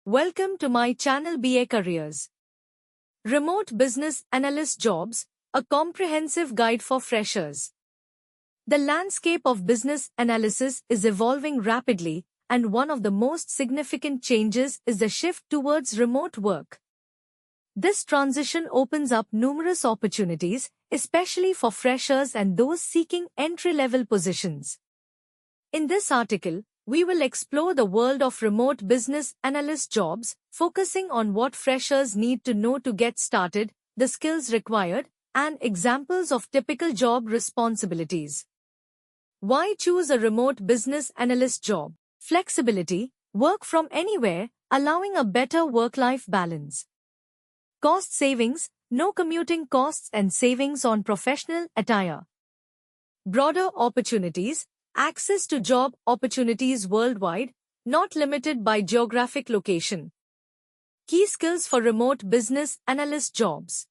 Welcome to my channel BA Careers. Remote Business Analyst Jobs, a comprehensive guide for freshers. The landscape of business analysis is evolving rapidly, and one of the most significant changes is the shift towards remote work. This transition opens up numerous opportunities, especially for freshers and those seeking entry-level positions. In this article, we will explore the world of remote business analyst jobs, focusing on what freshers need to know to get started, the skills required, and examples of typical job responsibilities. Why choose a remote business analyst job? Flexibility, work from anywhere, allowing a better work-life balance. Cost savings, no commuting costs and savings on professional attire. Broader opportunities, access to job opportunities worldwide, not limited by geographic location. Key skills for remote business analyst jobs.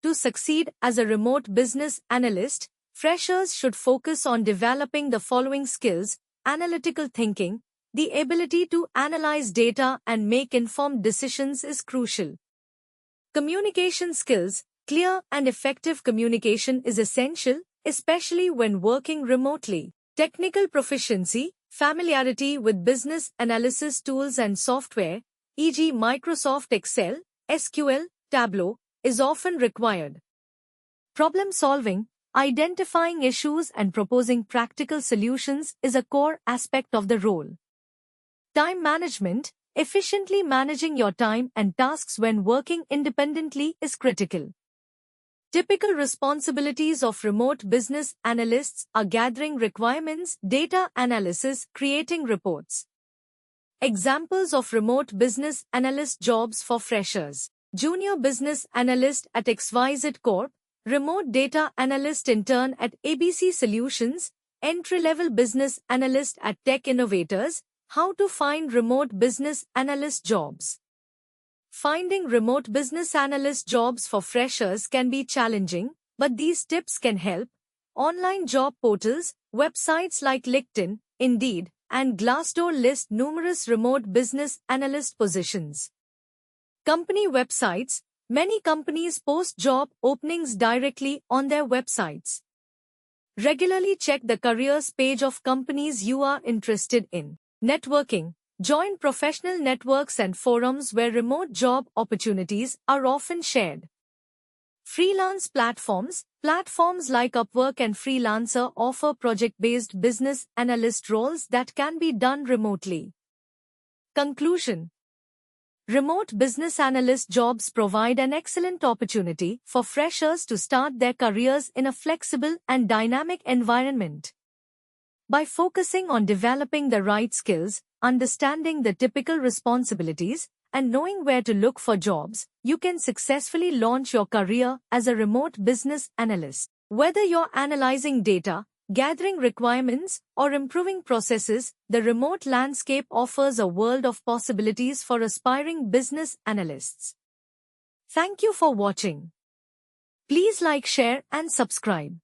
To succeed as a remote business analyst, freshers should focus on developing the following skills: analytical thinking. The ability to analyze data and make informed decisions is crucial. Communication skills. Clear and effective communication is essential, especially when working remotely. Technical proficiency, familiarity with business analysis tools and software, e.g. Microsoft Excel, SQL, Tableau, is often required. Problem solving, identifying issues and proposing practical solutions is a core aspect of the role. Time management, efficiently managing your time and tasks when working independently is critical. Typical responsibilities of remote business analysts are gathering requirements, data analysis, creating reports. Examples of remote business analyst jobs for freshers. Junior business analyst at XYZ Corp, remote data analyst intern at ABC Solutions, entry-level business analyst at Tech Innovators. How to find remote business analyst jobs. Finding remote business analyst jobs for freshers can be challenging, but these tips can help. Online job portals, websites like LinkedIn, Indeed, and Glassdoor list numerous remote business analyst positions. Company websites. Many companies post job openings directly on their websites. Regularly check the careers page of companies you are interested in. Networking. Join professional networks and forums where remote job opportunities are often shared. Freelance platforms. Platforms like Upwork and Freelancer offer project-based business analyst roles that can be done remotely. Conclusion. Remote business analyst jobs provide an excellent opportunity for freshers to start their careers in a flexible and dynamic environment. By focusing on developing the right skills, understanding the typical responsibilities, and knowing where to look for jobs, you can successfully launch your career as a remote business analyst. Whether you're analyzing data, gathering requirements, or improving processes, the remote landscape offers a world of possibilities for aspiring business analysts. Thank you for watching. Please like, share, and subscribe.